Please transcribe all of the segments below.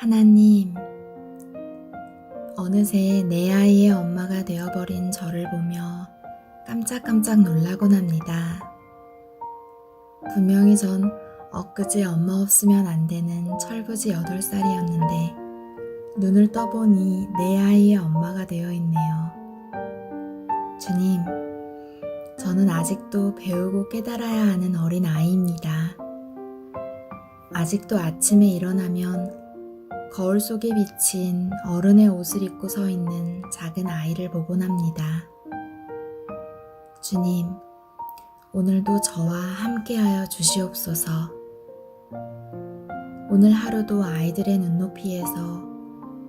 하나님, 어느새 내 아이의 엄마가 되어버린 저를 보며 깜짝깜짝 놀라곤 합니다. 분명히 전 엊그제 엄마 없으면 안 되는 철부지 8살이었는데 눈을 떠보니 내 아이의 엄마가 되어 있네요. 주님, 저는 아직도 배우고 깨달아야 하는 어린 아이입니다. 아직도 아침에 일어나면 거울 속에 비친 어른의 옷을 입고 서 있는 작은 아이를 보곤 합니다. 주님, 오늘도 저와 함께하여 주시옵소서. 오늘 하루도 아이들의 눈높이에서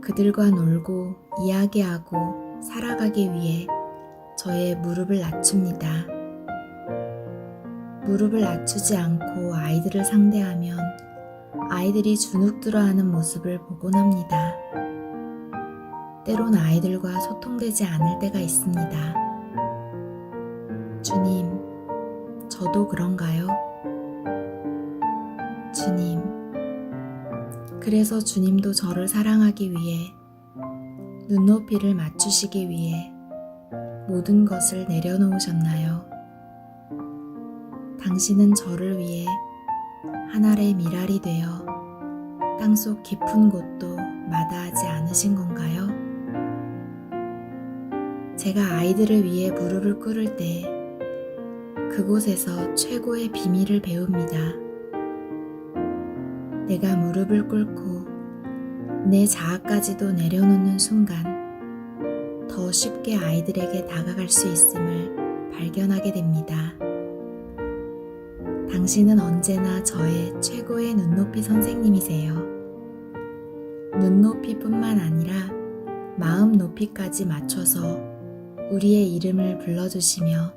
그들과 놀고 이야기하고 살아가기 위해 저의 무릎을 낮춥니다. 무릎을 낮추지 않고 아이들을 상대하면 아이들이 주눅들어하는 모습을 보곤 합니다. 때론 아이들과 소통되지 않을 때가 있습니다. 주님, 저도 그런가요? 주님, 그래서 주님도 저를 사랑하기 위해 눈높이를 맞추시기 위해 모든 것을 내려놓으셨나요? 당신은 저를 위해 한 알의 밀알이 되어 땅속 깊은 곳도 마다하지 않으신 건가요? 제가 아이들을 위해 무릎을 꿇을 때 그곳에서 최고의 비밀을 배웁니다. 내가 무릎을 꿇고 내 자아까지도 내려놓는 순간 더 쉽게 아이들에게 다가갈 수 있음을 발견하게 됩니다. 당신은 언제나 저의 최고의 눈높이 선생님이세요. 눈높이뿐만 아니라 마음 높이까지 맞춰서 우리의 이름을 불러주시며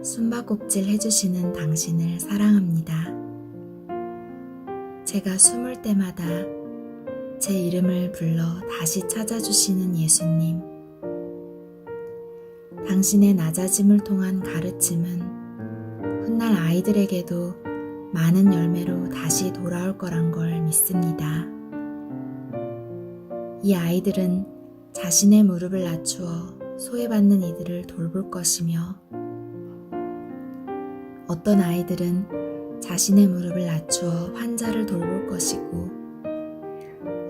숨바꼭질 해주시는 당신을 사랑합니다. 제가 숨을 때마다 제 이름을 불러 다시 찾아주시는 예수님. 당신의 낮아짐을 통한 가르침은 훗날 아이들에게도 많은 열매로 다시 돌아올 거란 걸 믿습니다. 이 아이들은 자신의 무릎을 낮추어 소외받는 이들을 돌볼 것이며 어떤 아이들은 자신의 무릎을 낮추어 환자를 돌볼 것이고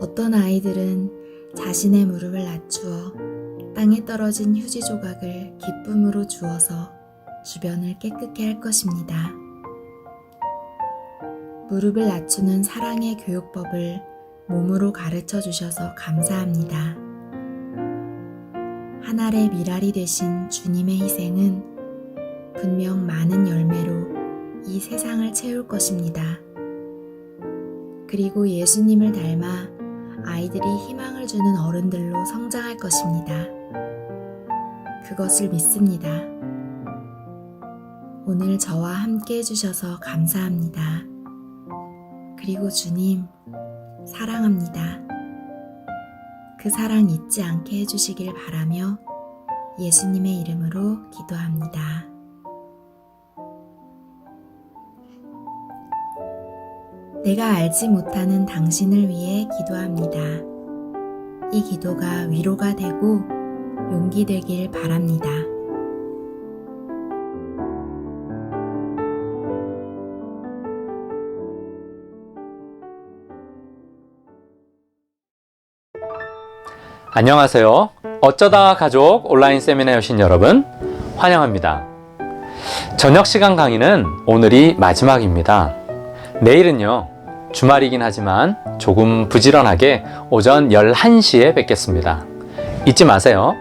어떤 아이들은 자신의 무릎을 낮추어 땅에 떨어진 휴지 조각을 기쁨으로 주어서 주변을 깨끗게 할 것입니다. 무릎을 낮추는 사랑의 교육법을 몸으로 가르쳐 주셔서 감사합니다. 한 알의 밀알이 되신 주님의 희생은 분명 많은 열매로 이 세상을 채울 것입니다. 그리고 예수님을 닮아 아이들이 희망을 주는 어른들로 성장할 것입니다. 그것을 믿습니다. 오늘 저와 함께 해주셔서 감사합니다. 그리고 주님, 사랑합니다. 그 사랑 잊지 않게 해주시길 바라며 예수님의 이름으로 기도합니다. 내가 알지 못하는 당신을 위해 기도합니다. 이 기도가 위로가 되고 용기 되길 바랍니다. 안녕하세요. 어쩌다 가족 온라인 세미나에 오신 여러분 환영합니다. 저녁 시간 강의는 오늘이 마지막입니다. 내일은요, 주말이긴 하지만 조금 부지런하게 오전 11시에 뵙겠습니다. 잊지 마세요.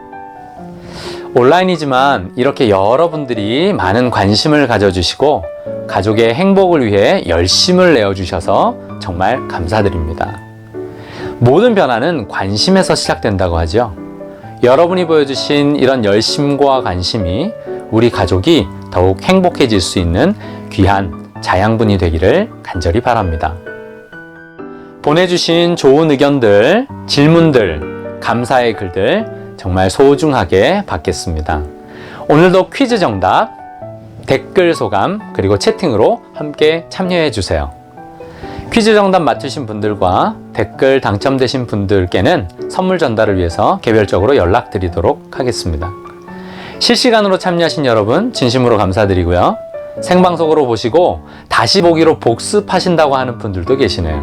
온라인이지만 이렇게 여러분들이 많은 관심을 가져주시고 가족의 행복을 위해 열심을 내어주셔서 정말 감사드립니다. 모든 변화는 관심에서 시작된다고 하죠. 여러분이 보여주신 이런 열심과 관심이 우리 가족이 더욱 행복해질 수 있는 귀한 자양분이 되기를 간절히 바랍니다. 보내주신 좋은 의견들, 질문들, 감사의 글들 정말 소중하게 받겠습니다. 오늘도 퀴즈 정답, 댓글 소감, 그리고 채팅으로 함께 참여해 주세요. 퀴즈 정답 맞추신 분들과 댓글 당첨되신 분들께는 선물 전달을 위해서 개별적으로 연락드리도록 하겠습니다. 실시간으로 참여하신 여러분 진심으로 감사드리고요. 생방송으로 보시고 다시 보기로 복습하신다고 하는 분들도 계시네요.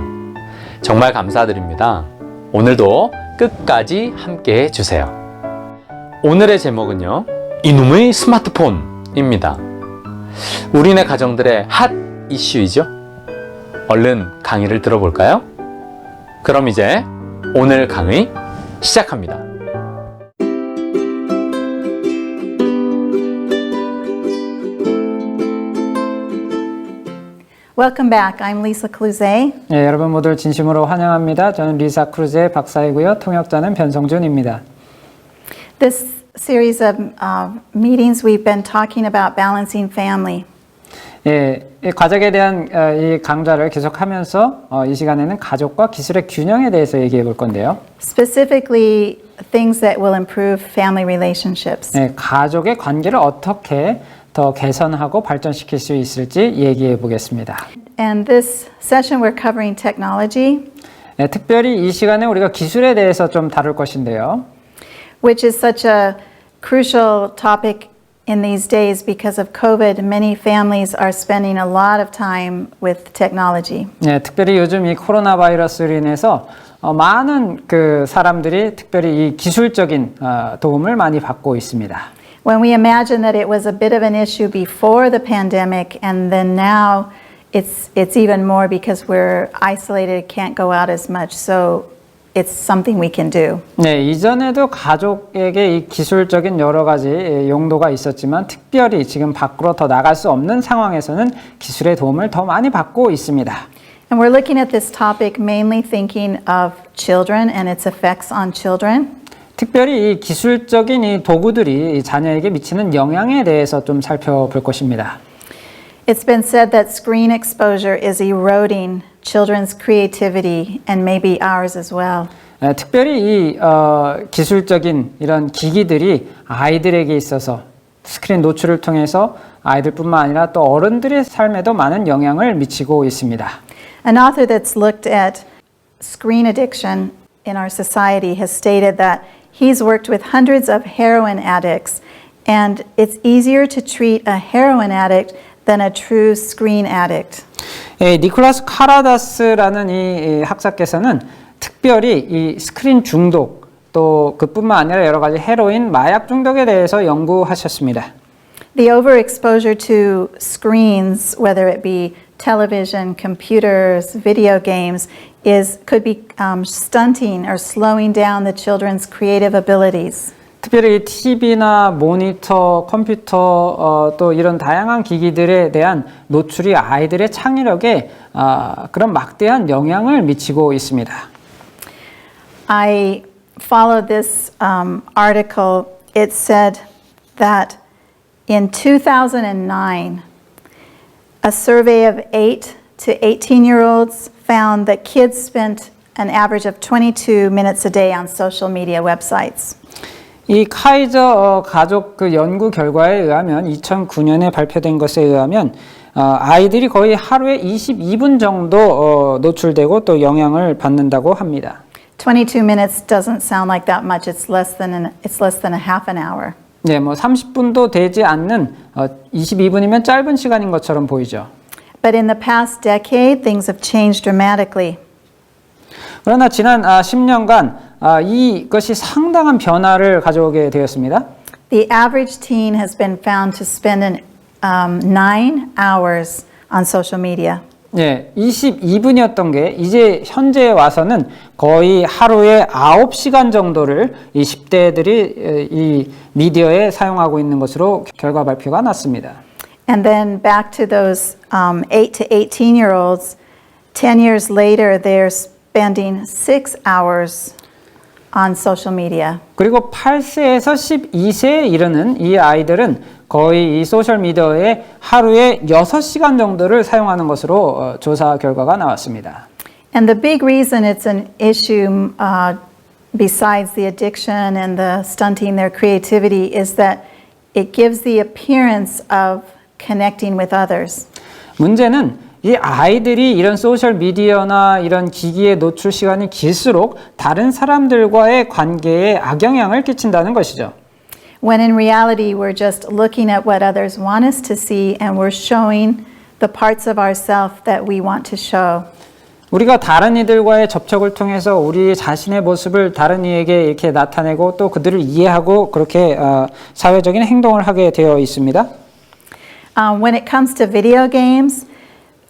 정말 감사드립니다. 오늘도 끝까지 함께 해주세요. 오늘의 제목은요, 이놈의 스마트폰입니다. 우리네 가정들의 핫 이슈이죠. 얼른 강의를 들어볼까요? 그럼 이제 오늘 강의 시작합니다. Welcome back. I'm Lisa Cluzet. 네, 여러분 모두 진심으로 환영합니다. 저는 리사 크루즈의 박사이고요. 통역자는 변성준입니다. This series of meetings we've been talking about balancing family. 예, 이 가족에 대한 이 강좌를 계속하면서 이 시간에는 가족과 기술의 균형에 대해서 얘기해 볼 건데요. Specifically, things that will improve family relationships. 예, 가족의 관계를 어떻게 더 개선하고 발전시킬 수 있을지 얘기해 보겠습니다. And this session we're covering technology, 예, 특별히 이 시간에 우리가 기술에 대해서 좀 다룰 것인데요. which is such a crucial topic in these days because of COVID. Many families are spending a lot of time with technology. 예, 특별히 요즘 이 코로나 바이러스로 인해서 많은 그 사람들이 특별히 이 기술적인 도움을 많이 받고 있습니다. When we imagine that it was a bit of an issue before the pandemic, and then now it's even more because we're isolated, can't go out as much. So it's something we can do. 네, 이전에도 가족에게 이 기술적인 여러 가지 용도가 있었지만 특별히 지금 밖으로 더 나갈 수 없는 상황에서는 기술의 도움을 더 많이 받고 있습니다. And we're looking at this topic mainly thinking of children and its effects on children. 특별히 이 기술적인 이 도구들이 이 자녀에게 미치는 영향에 대해서 좀 살펴볼 것입니다. It's been said that screen exposure is eroding children's creativity and maybe ours as well. 특별히 이 기술적인 이런 기기들이 아이들에게 있어서 스크린 노출을 통해서 아이들뿐만 아니라 또 어른들의 삶에도 많은 영향을 미치고 있습니다. An author that's looked at screen addiction in our society has stated that he's worked with hundreds of heroin addicts, and it's easier to treat a heroin addict than a true screen addict. 니콜라스 카라다스라는 이 학자께서는 특별히 이 스크린 중독 또 그뿐만 아니라 여러 가지 헤로인, 마약 중독에 대해서 연구하셨습니다. The overexposure to screens, whether it be television, computers, video games, could be stunting or slowing down the children's creative abilities. 특별히 TV나 모니터, 컴퓨터 또 이런 다양한 기기들에 대한 노출이 아이들의 창의력에 그런 막대한 영향을 미치고 있습니다. I followed this article. It said that in 2009, a survey of 8 to 18-year-olds found that kids spent an average of 22 minutes a day on social media websites. 이 카이저 가족 그 연구 결과에 의하면 2009년에 발표된 것에 의하면 아이들이 거의 하루에 22분 정도 노출되고 또 영향을 받는다고 합니다. 22 minutes doesn't sound like that much. It's less than a half an hour. 네, 뭐 30분도 되지 않는 22분이면 짧은 시간인 것처럼 보이죠. But in the past decade, things have changed dramatically. 그러나 지난 10년간 이것이 상당한 변화를 가져오게 되었습니다. The average teen has been found to spend 9 hours on social media. 예, 22분이었던 게 이제 현재에 와서는 거의 하루에 9시간 정도를 이 10대들이 이 미디어에 사용하고 있는 것으로 결과 발표가 났습니다. And then back to those 8 to 18-year-olds, 10 years later, they're spending 6 hours on social media. 그리고 8세에서 12세에 이르는 이 아이들은 거의 이 소셜 미디어에 하루에 6시간 정도를 사용하는 것으로 조사 결과가 나왔습니다. And the big reason it's an issue besides the addiction and the stunting their creativity is that it gives the appearance of connecting with others. 문제는 이 아이들이 이런 소셜 미디어나 이런 기기에 노출 시간이 길수록 다른 사람들과의 관계에 악영향을 끼친다는 것이죠. When in reality, we're just looking at what others want us to see and we're showing the parts of ourselves that we want to show. 우리가 다른 이들과의 접촉을 통해서 우리 자신의 모습을 다른 이에게 이렇게 나타내고 또 그들을 이해하고 그렇게 사회적인 행동을 하게 되어 있습니다. When it comes to video games,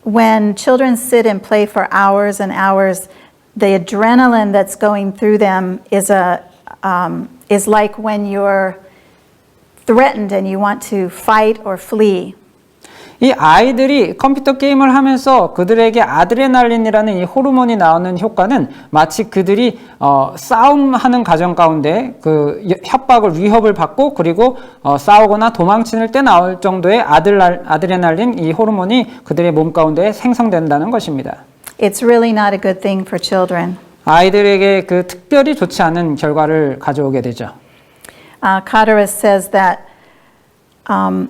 when children sit and play for hours and hours, the adrenaline that's going through them is like when you're threatened and you want to fight or flee. 이 아이들이 컴퓨터 게임을 하면서 그들에게 아드레날린이라는 이 호르몬이 나오는 효과는 마치 그들이 싸움하는 과정 가운데 그 협박을 위협을 받고 그리고 싸우거나 도망칠 때 나올 정도의 아드레날린 이 호르몬이 그들의 몸 가운데 생성된다는 것입니다. It's really not a good thing for children. 아이들에게 그 특별히 좋지 않은 결과를 가져오게 되죠. Cotteris says that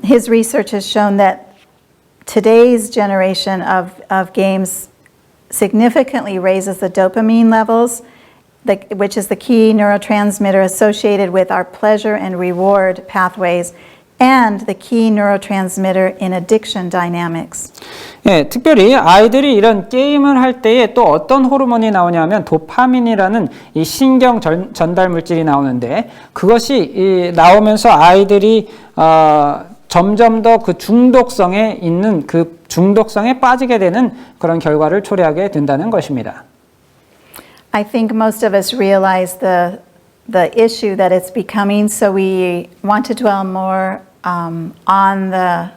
his research has shown that today's generation of games significantly raises the dopamine levels, which is the key neurotransmitter associated with our pleasure and reward pathways, and the key neurotransmitter in addiction dynamics. 예, 특별히 아이들이 이런 게임을 할 때에 또 어떤 호르몬이 나오냐면 도파민이라는 이 신경 전달 물질이 나오는데 그것이 나오면서 아이들이 점점 더 그 중독성에 있는 그 중독성에 빠지게 되는 그런 결과를 초래하게 된다는 것입니다. I think most of us realize the issue that it's becoming, so we want to dwell more on the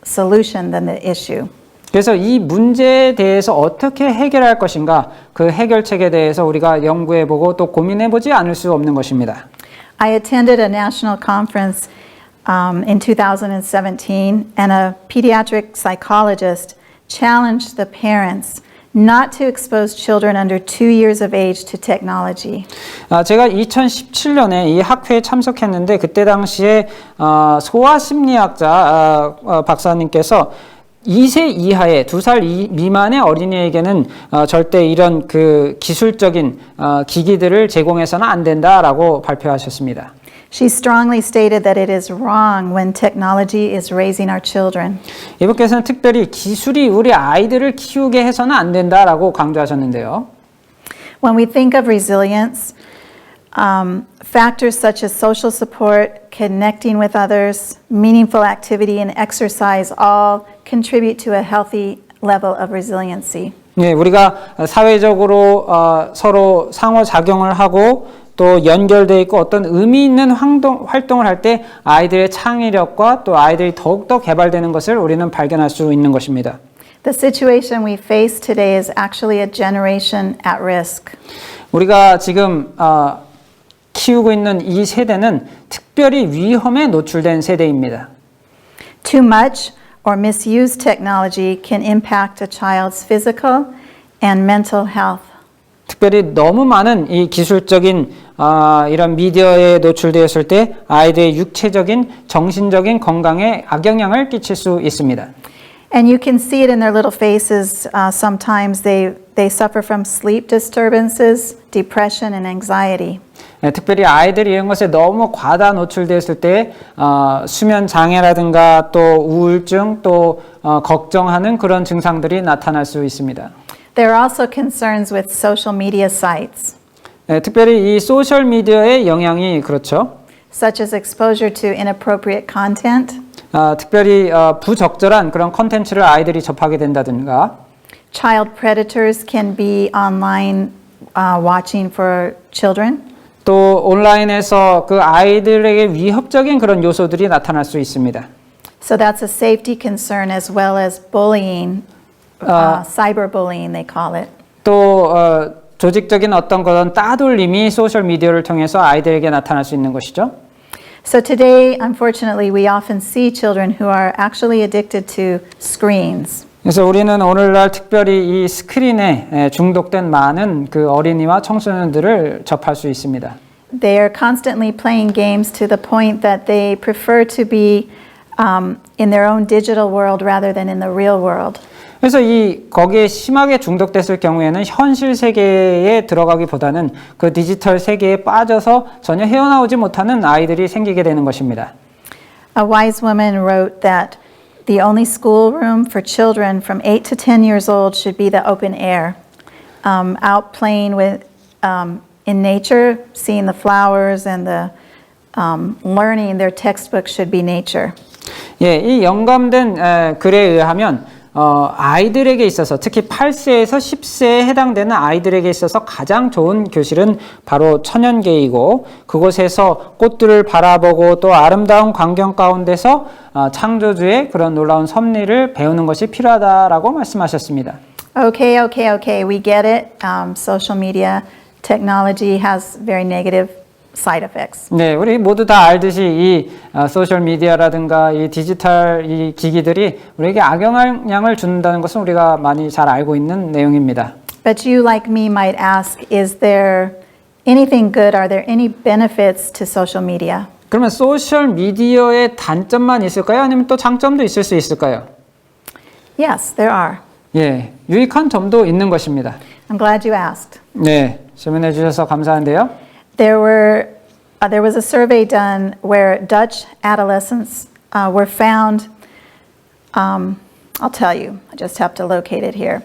solution than the issue. 그래서 이 문제에 대해서 어떻게 해결할 것인가 그 해결책에 대해서 우리가 연구해보고 또 고민해보지 않을 수 없는 것입니다. I attended a national conference in 2017, and a pediatric psychologist challenged the parents not to expose children under 2 years of age to technology. 제가 2017년에 이 학회에 참석했는데 그때 당시에 소아심리학자 박사님께서 2세 이하의 2살 미만의 어린이에게는 절대 이런 그 기술적인 기기들을 제공해서는 안 된다라고 발표하셨습니다. She strongly stated that it is wrong when technology is raising our children. 이분께서는 특별히 기술이 우리 아이들을 키우게 해서는 안 된다라고 강조하셨는데요. When we think of resilience, factors such as social support, connecting with others, meaningful activity, and exercise all contribute to a healthy level of resiliency. 네, 우리가 사회적으로 서로 상호작용을 하고 또 연결되어 있고 어떤 의미 있는 활동을 할 때 아이들의 창의력과 또 아이들이 더욱더 개발되는 것을 우리는 발견할 수 있는 것입니다. The situation we face today is actually a generation at risk. 우리가 지금 키우고 있는 이 세대는 특별히 위험에 노출된 세대입니다. Too much or misused technology can impact a child's physical and mental health. 특별히 너무 많은 이 기술적인 이런 미디어에 노출되었을 때 아이들의 육체적인, 정신적인 건강에 악영향을 끼칠 수 있습니다. And you can see it in their little faces. Sometimes they suffer from sleep disturbances, depression, and anxiety. 네, 특별히 아이들이 이런 것에 너무 과다 노출되었을 때 수면 장애라든가 또 우울증 또 걱정하는 그런 증상들이 나타날 수 있습니다. There are also concerns with social media sites, 네, 특별히 이 소셜 미디어의 영향이 그렇죠. such as exposure to inappropriate content, 특별히 부적절한 그런 콘텐츠를 아이들이 접하게 된다든가 child predators can be online watching for children. 또 온라인에서 그 아이들에게 위협적인 그런 요소들이 나타날 수 있습니다. So that's a safety concern as well as bullying, cyberbullying they call it. 또 조직적인 어떤 그런 따돌림이 소셜 미디어를 통해서 아이들에게 나타날 수 있는 것이죠. So today, unfortunately, we often see children who are actually addicted to screens. 그래서 우리는 오늘날 특별히 이 스크린에 중독된 많은 그 어린이와 청소년들을 접할 수 있습니다. They are constantly playing games to the point that they prefer to be in their own digital world rather than in the real world. 그래서 거기에 심하게 중독됐을 경우에는 현실 세계에 들어가기보다는 그 디지털 세계에 빠져서 전혀 헤어나오지 못하는 아이들이 생기게 되는 것입니다. A wise woman wrote that the only schoolroom for children from 8 to 10 years old should be the open air, out playing in nature, seeing the flowers and learning. Their textbook should be nature. 예, 이 영감된 글에 의하면 아이들에게 있어서 특히 8세에서 10세에 해당되는 아이들에게 있어서 가장 좋은 교실은 바로 천연계이고 그곳에서 꽃들을 바라보고 또 아름다운 광경 가운데서 창조주의 그런 놀라운 섭리를 배우는 것이 필요하다라고 말씀하셨습니다. Okay, we get it. Social media technology has very negative side effects. 네, 우리 모두 다 알듯이 이 소셜 미디어라든가 이 디지털 이 기기들이 우리에게 악영향을 준다는 것은 우리가 많이 잘 알고 있는 내용입니다. But you, like me, might ask, is there anything good? Are there any benefits to social media? 그러면 소셜 미디어의 단점만 있을까요? 아니면 또 장점도 있을 수 있을까요? Yes, there are. 예, 유익한 점도 있는 것입니다. I'm glad you asked. 네, 질문해 주셔서 감사한데요. There was a survey done where Dutch adolescents were found. I'll tell you. I just have to locate it here.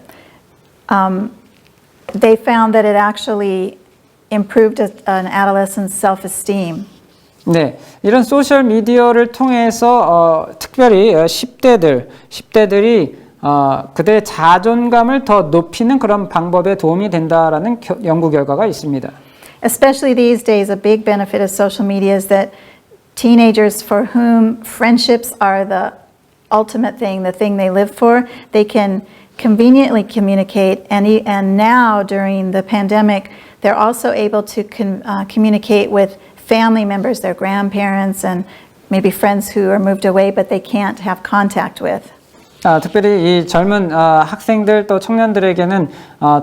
They found that it actually improved an adolescent's self-esteem. 네, 이런 소셜 미디어를 통해서 특별히 10대들이 그들의 자존감을 더 높이는 그런 방법에 도움이 된다라는 연구 결과가 있습니다. Especially these days, a big benefit of social media is that teenagers for whom friendships are the ultimate thing, the thing they live for, they can conveniently communicate. And now, during the pandemic, they're also able to communicate with family members, their grandparents, and maybe friends who are moved away but they can't have contact with. 특별히 이 젊은 학생들 또 청년들에게는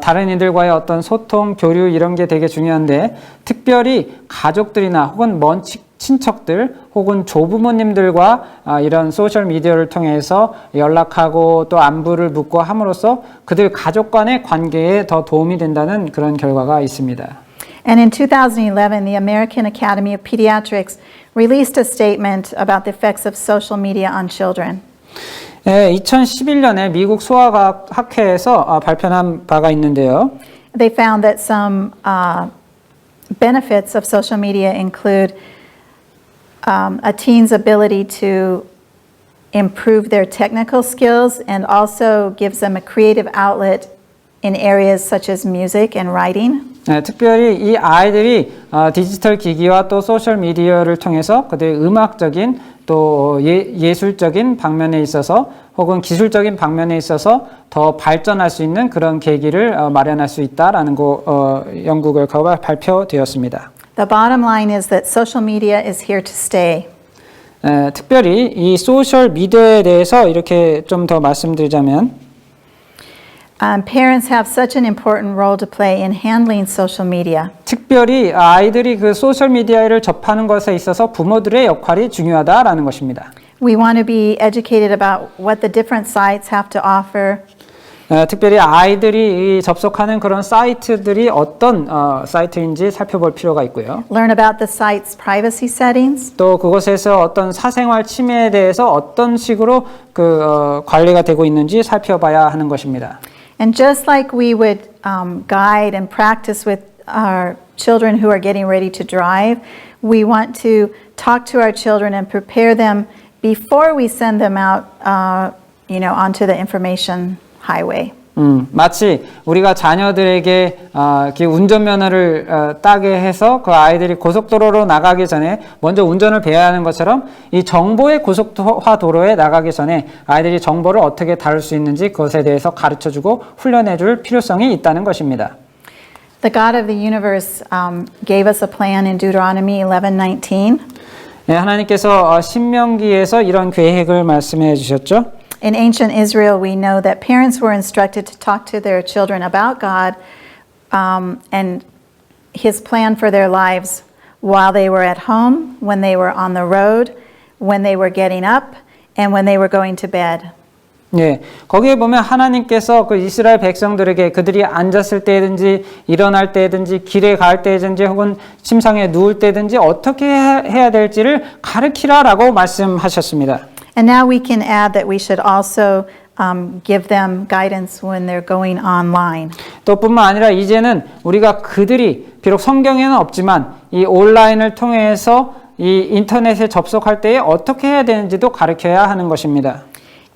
다른 이들과의 어떤 소통, 교류 이런 게 되게 중요한데 특별히 가족들이나 혹은 먼 친척들 혹은 조부모님들과 이런 소셜 미디어를 통해서 연락하고 또 안부를 묻고 함으로써 그들 가족 간의 관계에 더 도움이 된다는 그런 결과가 있습니다. And in 2011, the American Academy of Pediatrics released a statement about the effects of social media on children. 2011년에 미국 소아과학 학회에서 발표한 바가 있는데요. They found that some benefits of social media include a teen's ability to improve their technical skills and also gives them a creative outlet in areas such as music and writing. 특별히 이 아이들이 디지털 기기와 또 소셜 미디어를 통해서 그들의 음악적인 또 예술적인 방면에 있어서 혹은 기술적인 방면에 있어서 더 발전할 수 있는 그런 계기를 마련할 수 있다라는 연구 결과가 발표되었습니다. The bottom line is that social media is here to stay. 특별히 이 소셜 미디어에 대해서 이렇게 좀 더 말씀드리자면 Parents have such an important role to play in handling social media. 특별히 아이들이 그 소셜 미디어를 접하는 것에 있어서 부모들의 역할이 중요하다라는 것입니다. We want to be educated about what the different sites have to offer. 특별히 아이들이 접속하는 그런 사이트들이 어떤 사이트인지 살펴볼 필요가 있고요. Learn about the site's privacy settings. 또 그곳에서 어떤 사생활 침해에 대해서 어떤 식으로 관리가 되고 있는지 살펴봐야 하는 것입니다. And just like we would guide and practice with our children who are getting ready to drive, we want to talk to our children and prepare them before we send them out, onto the information highway. 마치 우리가 자녀들에게 운전면허를 따게 해서 그 아이들이 고속도로로 나가기 전에 먼저 운전을 배워야 하는 것처럼 이 정보의 고속화 도로에 나가기 전에 아이들이 정보를 어떻게 다룰 수 있는지 그것에 대해서 가르쳐주고 훈련해줄 필요성이 있다는 것입니다. The God of the universe gave us a plan in Deuteronomy 11:19. 네, 하나님께서 신명기에서 이런 계획을 말씀해 주셨죠. In ancient Israel, we know that parents were instructed to talk to their children about God and His plan for their lives while they were at home, when they were on the road, when they were getting up, and when they were going to bed. 예, 거기에 보면 하나님께서 그 이스라엘 백성들에게 그들이 앉았을 때든지 일어날 때든지 길에 갈 때든지 혹은 침상에 누울 때든지 어떻게 해야 될지를 가르치라라고 말씀하셨습니다. And now we can add that we should also give them guidance when they're going online. 또 뿐만 아니라 이제는 우리가 그들이 비록 성경에는 없지만 이 온라인을 통해서 이 인터넷에 접속할 때에 어떻게 해야 되는지도 가르쳐야 하는 것입니다.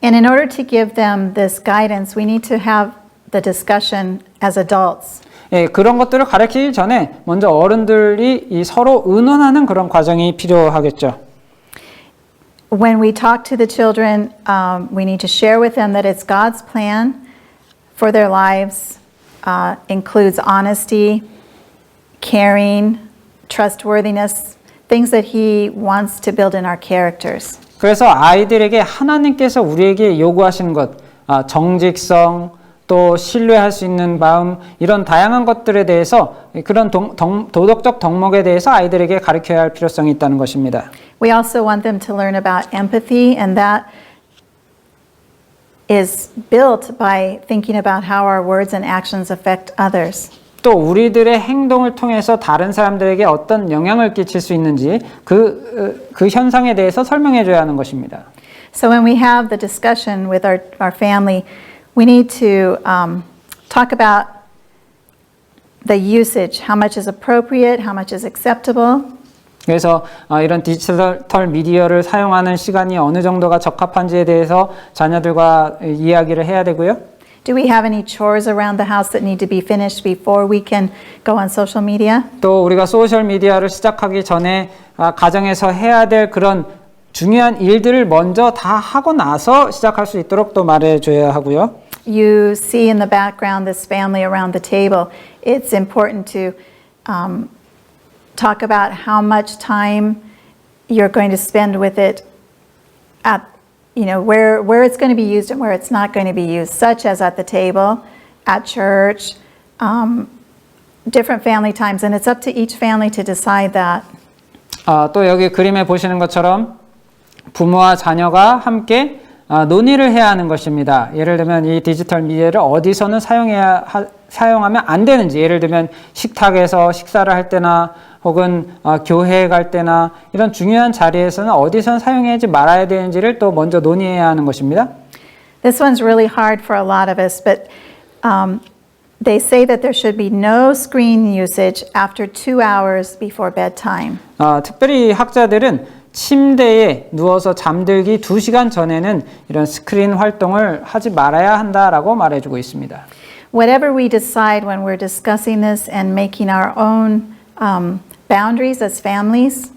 And in order to give them this guidance, we need to have the discussion as adults. 예, 그런 것들을 가르치기 전에 먼저 어른들이 이 서로 의논하는 그런 과정이 필요하겠죠. When we talk to the children, we need to share with them that it's God's plan for their lives, includes honesty, caring, trustworthiness, things that He wants to build in our characters. 그래서 아이들에게 하나님께서 우리에게 요구하시는 것, 정직성, 또 신뢰할 수 있는 마음, 이런 다양한 것들에 대해서 그런 도덕적 덕목에 대해서 아이들에게 가르쳐야 할 필요성이 있다는 것입니다. We also want them to learn about empathy, and that is built by thinking about how our words and actions affect others. 또 우리들의 행동을 통해서 다른 사람들에게 어떤 영향을 끼칠 수 있는지 그 현상에 대해서 설명해 줘야 하는 것입니다. So when we have the discussion with our family, we need to talk about the usage, how much is appropriate, how much is acceptable. 그래서 이런 디지털 미디어를 사용하는 시간이 어느 정도가 적합한지에 대해서 자녀들과 이야기를 해야 되고요. Do we have any chores around the house that need to be finished before we can go on social media? 또 우리가 소셜 미디어를 시작하기 전에 가정에서 해야 될 그런 중요한 일들을 먼저 다 하고 나서 시작할 수 있도록 또 말해줘야 하고요. You see in the background this family around the table. It's important to talk about how much time you're going to spend with it at where it's going to be used and where it's not going to be used, such as at the table, at church, different family times, and it's up to each family to decide that. 또 여기 그림에 보시는 것처럼 부모와 자녀가 함께 논의를 해야 하는 것입니다. 예를 들면 이 디지털 미디어를 어디서는 사용하면 안 되는지, 예를 들면 식탁에서 식사를 할 때나 혹은 교회에 갈 때나 이런 중요한 자리에서는 어디선 사용하지 말아야 되는지를 또 먼저 논의해야 하는 것입니다. This one's really hard for a lot of us, but they say that there should be no screen usage after 2 hours before bedtime. 특별히 학자들은 침대에 누워서 잠들기 2시간 전에는 이런 스크린 활동을 하지 말아야 한다라고 말해주고 있습니다. Whatever we decide when we're discussing this and making our own boundaries as families,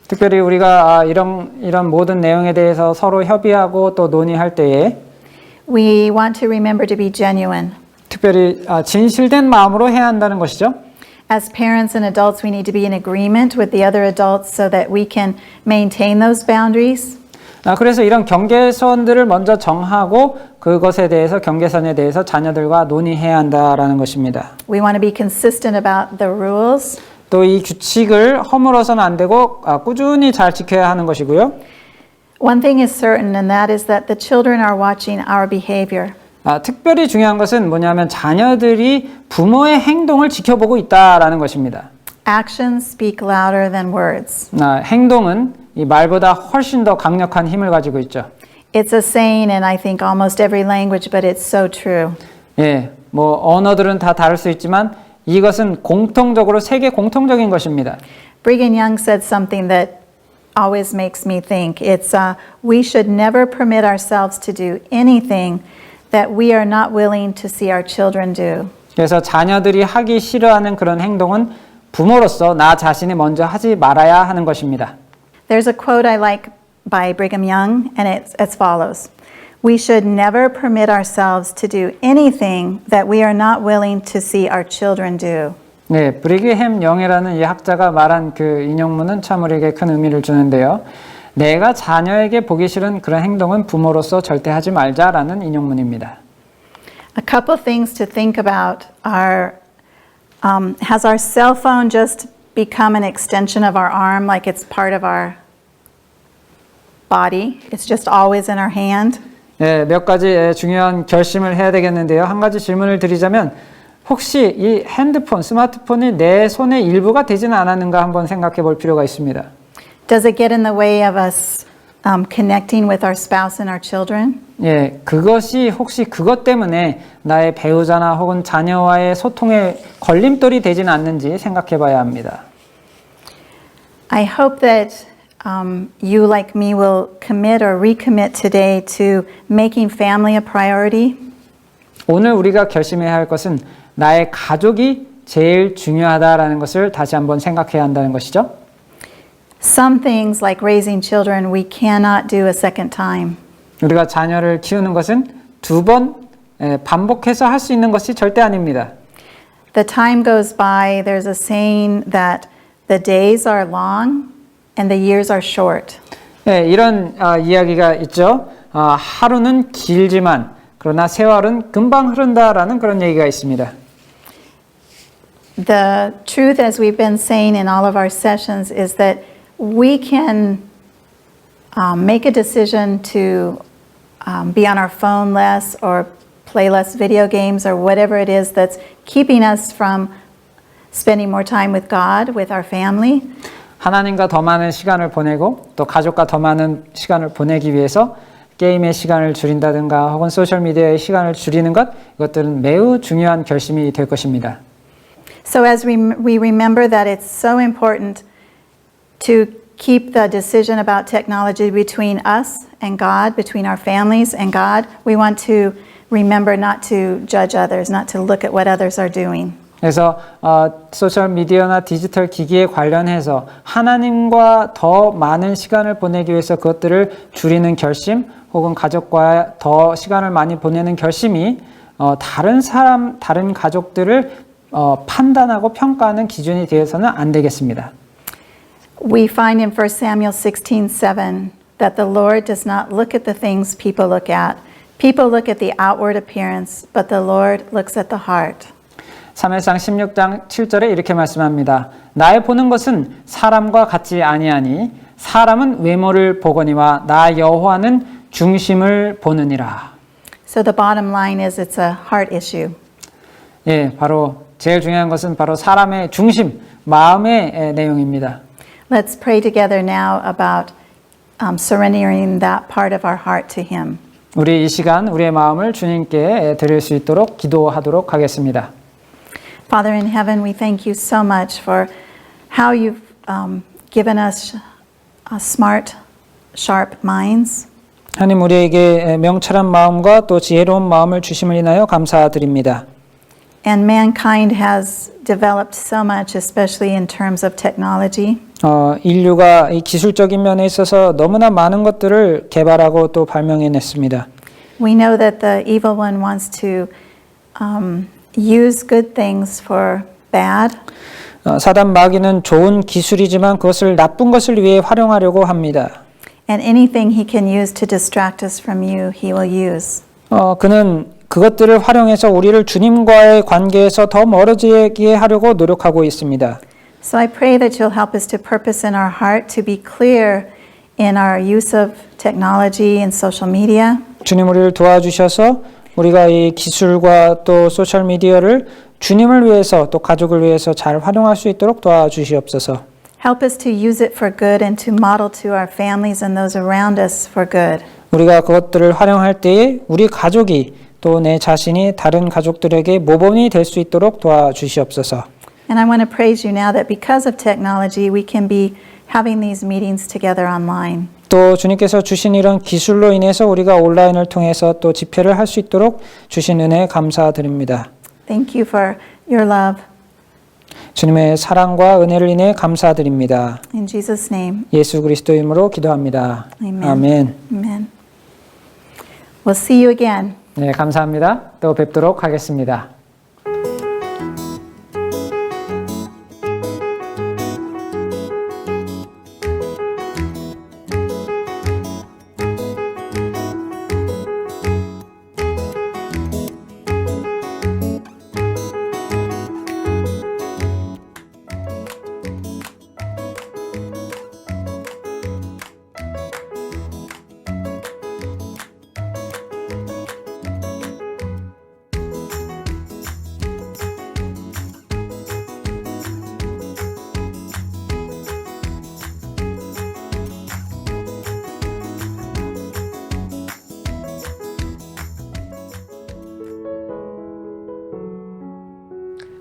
특별히 우리가 이런 모든 내용에 대해서 서로 협의하고 또 논의할 때에 we want to remember to be genuine. 특별히 진실된 마음으로 해야 한다는 것이죠. As parents and adults, we need to be in agreement with the other adults so that we can maintain those boundaries. 그래서 이런 경계선들을 먼저 정하고 그것에 대해서 경계선에 대해서 자녀들과 논의해야 한다라는 것입니다. We want to be consistent about the rules. 또 이 규칙을 허물어서는 안 되고 꾸준히 잘 지켜야 하는 것이고요. One thing is certain, and that is that the children are watching our behavior. 특별히 중요한 것은 뭐냐면 자녀들이 부모의 행동을 지켜보고 있다라는 것입니다. Actions speak louder than words. 행동은 이 말보다 훨씬 더 강력한 힘을 가지고 있죠. It's a saying in I think almost every language, but it's so true. 예, 뭐 언어들은 다 다를 수 있지만 이것은 공통적으로 세계 공통적인 것입니다. Brigham Young said something that always makes me think. It's we should never permit ourselves to do anything that we are not willing to see our children do. 그래서 자녀들이 하기 싫어하는 그런 행동은 부모로서 나 자신이 먼저 하지 말아야 하는 것입니다. There's a quote I like by Brigham Young, and it's as follows. We should never permit ourselves to do anything that we are not willing to see our children do. 네, 브리그햄 영이라는 이 학자가 말한 그 인용문은 참 우리에게 큰 의미를 주는데요. 내가 자녀에게 보기 싫은 그런 행동은 부모로서 절대 하지 말자라는 인용문입니다. A couple things to think about are, has our cell phone just become an extension of our arm, like it's part of our body? It's just always in our hand? 몇 가지 중요한 결심을 해야 되겠는데요. 한 가지 질문을 드리자면 혹시 이 핸드폰, 스마트폰이 내 손의 일부가 되지는 않았는가 한번 생각해 볼 필요가 있습니다. Does it get in the way of us connecting with our spouse and our children? 예, 그것이 혹시 그것 때문에 나의 배우자나 혹은 자녀와의 소통에 걸림돌이 되지는 않는지 생각해 봐야 합니다. I hope that you, like me, will commit or recommit today to making family a priority. 오늘 우리가 결심해야 할 것은 나의 가족이 제일 중요하다라는 것을 다시 한번 생각해야 한다는 것이죠. Some things like raising children we cannot do a second time. 우리가 자녀를 키우는 것은 두 번 반복해서 할 수 있는 것이 절대 아닙니다. The time goes by, there's a saying that the days are long and the years are short. 예, 이런 이야기가 있죠. 하루는 길지만 그러나 세월은 금방 흐른다라는 그런 얘기가 있습니다. The truth, as we've been saying in all of our sessions, is that we can make a decision to be on our phone less or play less video games or whatever it is that's keeping us from spending more time with God, with our family. 하나님과 더 많은 시간을 보내고 또 가족과 더 많은 시간을 보내기 위해서 게임의 시간을 줄인다든가 혹은 소셜미디어의 시간을 줄이는 것, 이것들은 매우 중요한 결심이 될 것입니다. So as we remember that it's so important to keep the decision about technology between us and God, between our families and God, we want to remember not to judge others, not to look at what others are doing. 그래서 소셜미디어나 디지털 기기에 관련해서 하나님과 더 많은 시간을 보내기 위해서 그것들을 줄이는 결심 혹은 가족과 더 시간을 많이 보내는 결심이 다른 사람, 다른 가족들을 판단하고 평가하는 기준이 되어서는 안 되겠습니다. We find in 1 Samuel 16:7 that the Lord does not look at the things people look at. People look at the outward appearance, but the Lord looks at the heart. 사무엘상 16장 7절에 이렇게 말씀합니다. 나의 보는 것은 사람과 같지 아니하니 사람은 외모를 보거니와 나 여호와는 중심을 보느니라. So the bottom line is it's a heart issue. 예, 바로 제일 중요한 것은 바로 사람의 중심, 마음의 내용입니다. Let's pray together now about surrendering that part of our heart to Him. 우리 이 시간 우리의 마음을 주님께 드릴 수 있도록 기도하도록 하겠습니다. Father in heaven, we thank you so much for how you've given us smart, sharp minds. 하나님 우리에게 명철한 마음과 또 지혜로운 마음을 주심을 인하여 감사드립니다. And mankind has developed so much, especially in terms of technology. 인류가 이 기술적인 면에 있어서 너무나 많은 것들을 개발하고 또 발명해냈습니다. We know that the evil one wants to use good things for bad. 사단 마귀는 좋은 기술이지만 그것을 나쁜 것을 위해 활용하려고 합니다. And anything he can use to distract us from you, he will use. 그는 그것들을 활용해서 우리를 주님과의 관계에서 더 멀어지게 하려고 노력하고 있습니다. So I pray that you'll help us to purpose in our heart to be clear in our use of technology and social media. 주님 우리를 도와주셔서 우리가 이 기술과 또 소셜 미디어를 주님을 위해서 또 가족을 위해서 잘 활용할 수 있도록 도와주시옵소서. Help us to use it for good and to model to our families and those around us for good. 우리가 그것들을 활용할 때에 우리 가족이 또 내 자신이 다른 가족들에게 모범이 될 수 있도록 도와주시옵소서. And I want to praise you now that because of technology, we can be having these meetings together online. 또 주님께서 주신 이런 기술로 인해서 우리가 온라인을 통해서 또 집회를 할 수 있도록 주신 은혜 감사드립니다. Thank you for your love. 주님의 사랑과 은혜를 인해 감사드립니다. In Jesus' name, 예수 그리스도 이름으로 기도합니다. amen. 아멘. Amen. We'll see you again. 네, 감사합니다. 또 뵙도록 하겠습니다.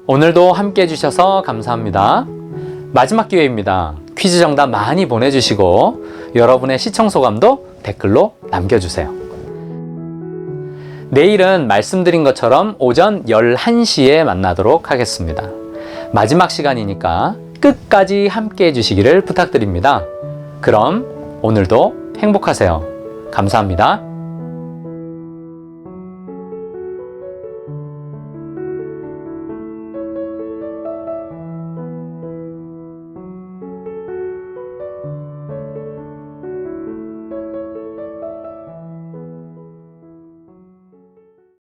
오늘도 함께 해주셔서 감사합니다. 마지막 기회입니다. 퀴즈 정답 많이 보내주시고 여러분의 시청 소감도 댓글로 남겨주세요. 내일은 말씀드린 것처럼 오전 11시에 만나도록 하겠습니다. 마지막 시간이니까 끝까지 함께 해주시기를 부탁드립니다. 그럼 오늘도 행복하세요. 감사합니다.